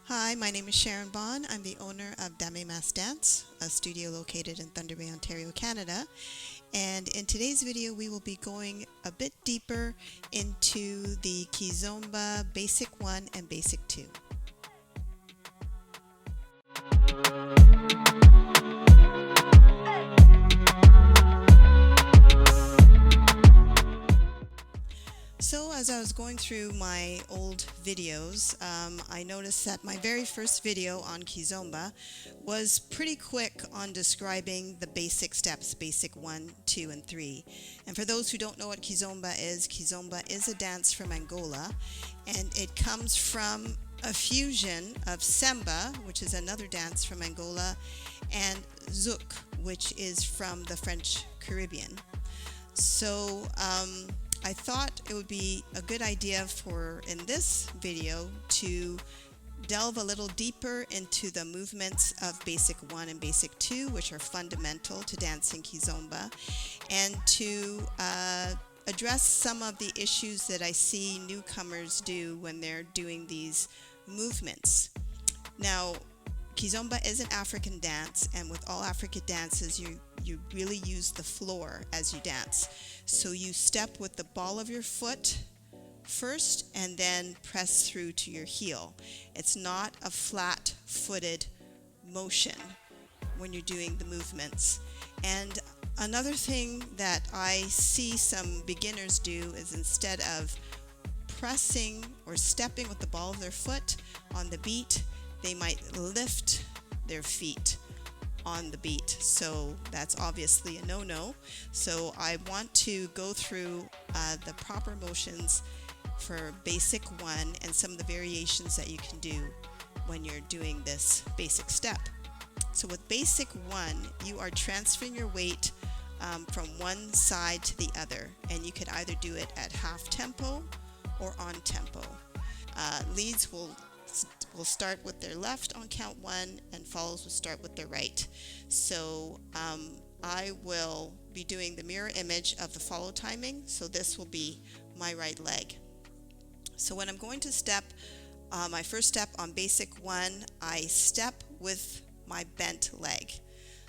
Hi, my name is Sharon. I'm the owner of Dame Mass Dance, a studio located in Thunder Bay, Ontario, Canada. And in today's video, we will be going a bit deeper into the Kizomba Basic 1 and Basic 2. So as I was going through my old videos, I noticed that my very first video on Kizomba was pretty quick on describing the basic steps, basic 1, 2, and 3. And for those who don't know what Kizomba is a dance from Angola, and it comes from a fusion of Semba, which is another dance from Angola, and Zouk, which is from the French Caribbean. So I thought it would be a good idea in this video to delve a little deeper into the movements of Basic 1 and Basic 2, which are fundamental to dancing Kizomba, and to address some of the issues that I see newcomers do when they're doing these movements. Now, Kizomba is an African dance, and with all African dances, you really use the floor as you dance. So you step with the ball of your foot first and then press through to your heel. It's not a flat-footed motion when you're doing the movements. And another thing that I see some beginners do is instead of pressing or stepping with the ball of their foot on the beat, they might lift their feet on the beat. So that's obviously a no-no. So I want to go through the proper motions for Basic 1 and some of the variations that you can do when you're doing this basic step. So with Basic 1, you are transferring your weight from one side to the other, and you could either do it at half tempo or on tempo. Leads will start with their left on count 1, and follows will start with their right. So I will be doing the mirror image of the follow timing. So this will be my right leg. So when I'm going to step, my first step on Basic 1, I step with my bent leg.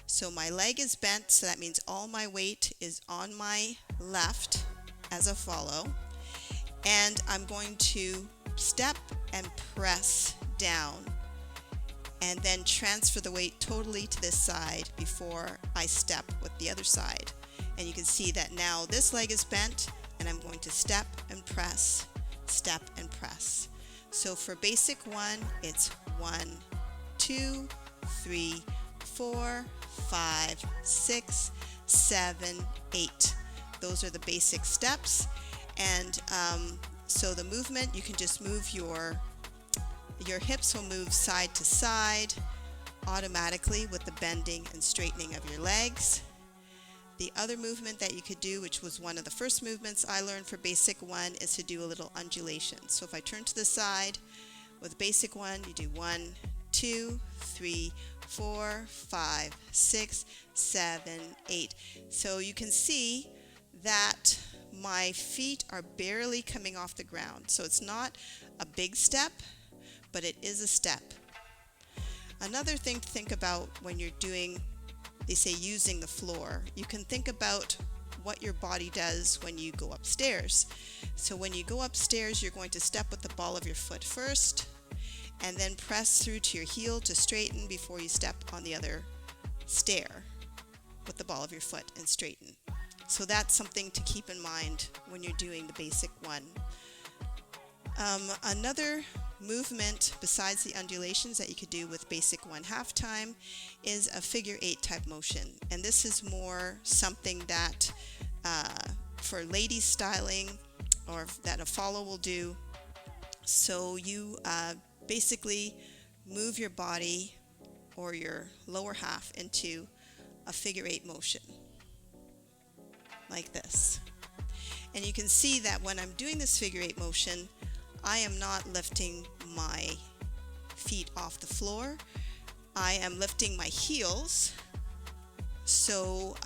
So my leg is bent, so that means all my weight is on my left as a follow. And I'm going to step and press down and then transfer the weight totally to this side before I step with the other side. And you can see that now this leg is bent, and I'm going to step and press, step and press. So for Basic 1, it's 1, 2, 3, 4, 5, 6, 7, 8. Those are the basic steps. And so the movement, you can just move your hips will move side to side automatically with the bending and straightening of your legs. The other movement that you could do, which was one of the first movements I learned for Basic 1, is to do a little undulation. So if I turn to the side with Basic 1, you do 1, 2, 3, 4, 5, 6, 7, 8. So you can see that my feet are barely coming off the ground. So it's not a big step, but it is a step. Another thing to think about when you're doing, they say using the floor, you can think about what your body does when you go upstairs. So when you go upstairs, you're going to step with the ball of your foot first, and then press through to your heel to straighten before you step on the other stair with the ball of your foot and straighten. So that's something to keep in mind when you're doing the Basic 1. Another movement besides the undulations that you could do with Basic 1 half time is a figure 8 type motion. And this is more something that for ladies styling, or that a follow will do. So you basically move your body or your lower half into a figure 8 motion like this. And you can see that when I'm doing this figure 8 motion, I am not lifting my feet off the floor. I am lifting my heels. So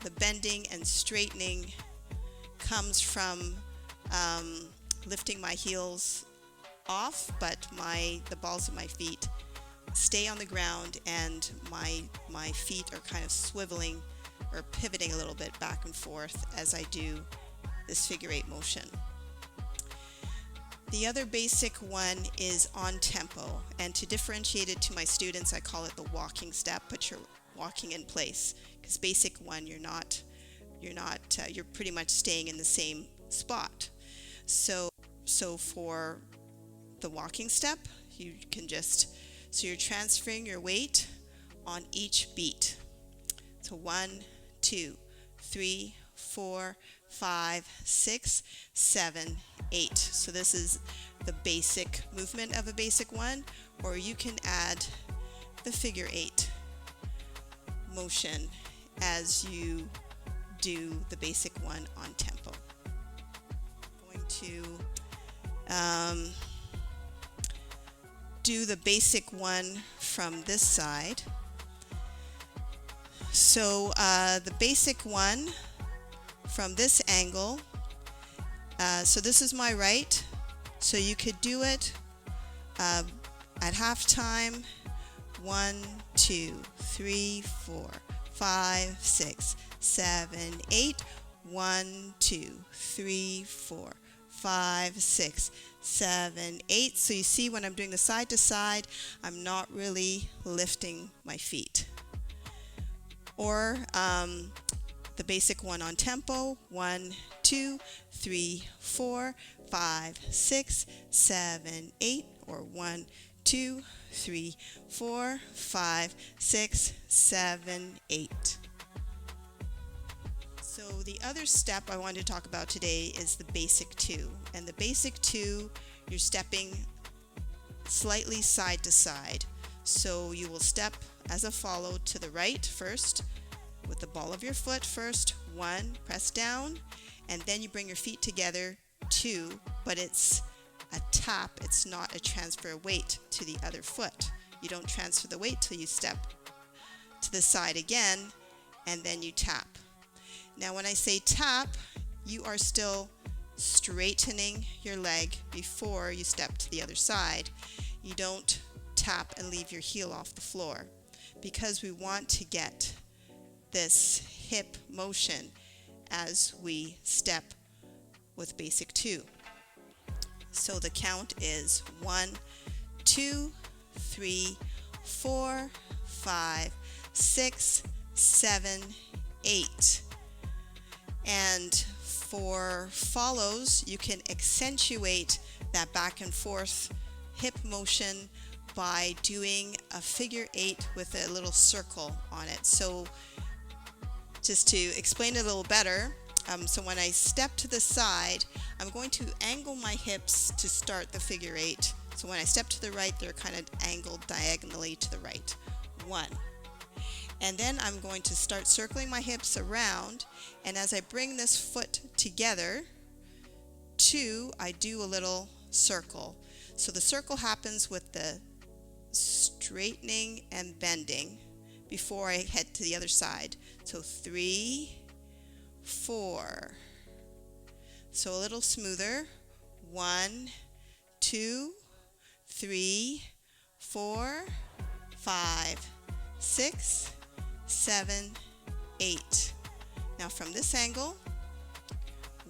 the bending and straightening comes from lifting my heels off, but the balls of my feet stay on the ground, and my feet are kind of swiveling or pivoting a little bit back and forth as I do this figure 8 motion. The other basic one is on tempo, and to differentiate it to my students, I call it the walking step, but you're walking in place, because basic one, you're pretty much staying in the same spot. So for the walking step, you can so you're transferring your weight on each beat. So 1, 2, 3, 4, 5, 6, 7, 8. So this is the basic movement of a basic one, or you can add the figure 8 motion as you do the basic one on tempo. I'm going to do the basic one from this side. So the basic one from this angle, so this is my right, so you could do it at halftime. 1, 2, 3, 4, 5, 6, 7, 8. 1, 2, 3, 4, 5, 6, 7, 8. So you see, when I'm doing the side to side, I'm not really lifting my feet. Or the basic one on tempo, 1, 2, 3, 4, 5, 6, 7, 8, or 1, 2, 3, 4, 5, 6, 7, 8. So the other step I wanted to talk about today is the basic 2. And the basic 2, you're stepping slightly side to side. So you will step as a follow to the right first, with the ball of your foot first, 1, press down, and then you bring your feet together, 2, but it's a tap, it's not a transfer of weight to the other foot. You don't transfer the weight till you step to the side again, and then you tap. Now when I say tap, you are still straightening your leg before you step to the other side. You don't tap and leave your heel off the floor, because we want to get this hip motion as we step with basic 2. So the count is 1, 2, 3, 4, 5, 6, 7, 8. And for follows, you can accentuate that back and forth hip motion by doing a figure 8 with a little circle on it. So just to explain it a little better, so when I step to the side, I'm going to angle my hips to start the figure 8. So when I step to the right, they're kind of angled diagonally to the right. 1. And then I'm going to start circling my hips around, and as I bring this foot together, 2, I do a little circle. So the circle happens with the straightening and bending before I head to the other side. So 3, 4. So a little smoother. 1, 2, 3, 4, 5, 6, 7, 8. Now from this angle,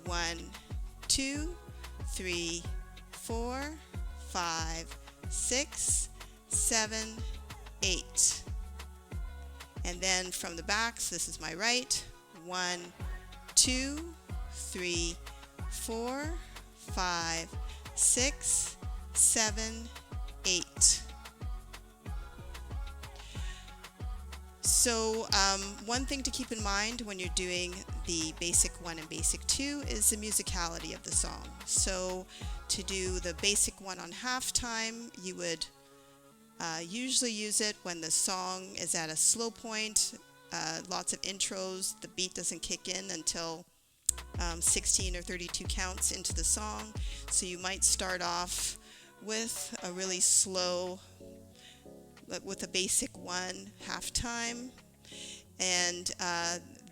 1, 2, 3, 4, 5, 6, 7, 8. And then from the back, so this is my right, 1, 2, 3, 4, 5, 6, 7, 8. So one thing to keep in mind when you're doing the basic 1 and basic 2 is the musicality of the song. So to do the basic 1 on halftime, you would usually use it when the song is at a slow point, lots of intros, the beat doesn't kick in until 16 or 32 counts into the song. So you might start off with a really slow, with a basic 1 halftime, and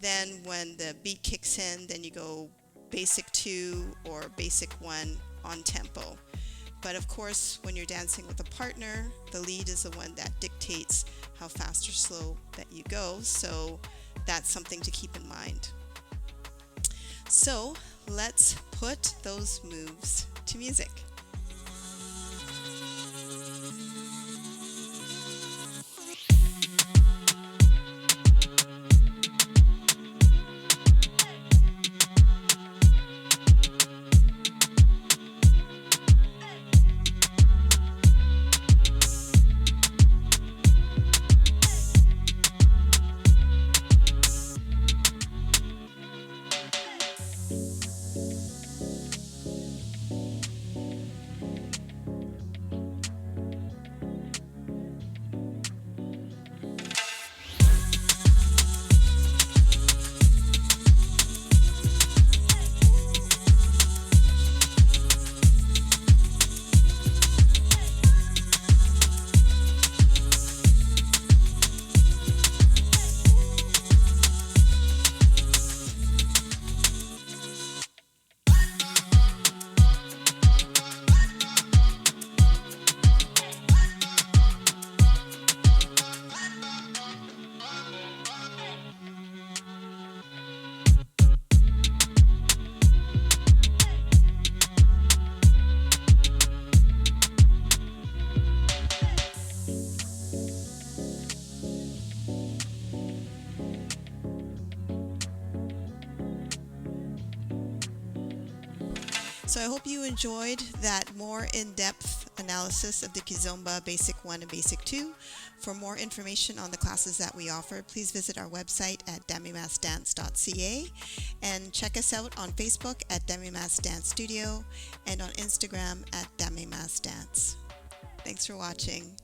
then when the beat kicks in, then you go basic 2 or basic 1 on tempo. But of course, when you're dancing with a partner, the lead is the one that dictates how fast or slow that you go. So that's something to keep in mind. So let's put those moves to music. So I hope you enjoyed that more in-depth analysis of the Kizomba Basic 1 and Basic 2. For more information on the classes that we offer, please visit our website at demimasdance.ca and check us out on Facebook at Demimas Dance Studio and on Instagram at Demimas Dance. Thanks for watching.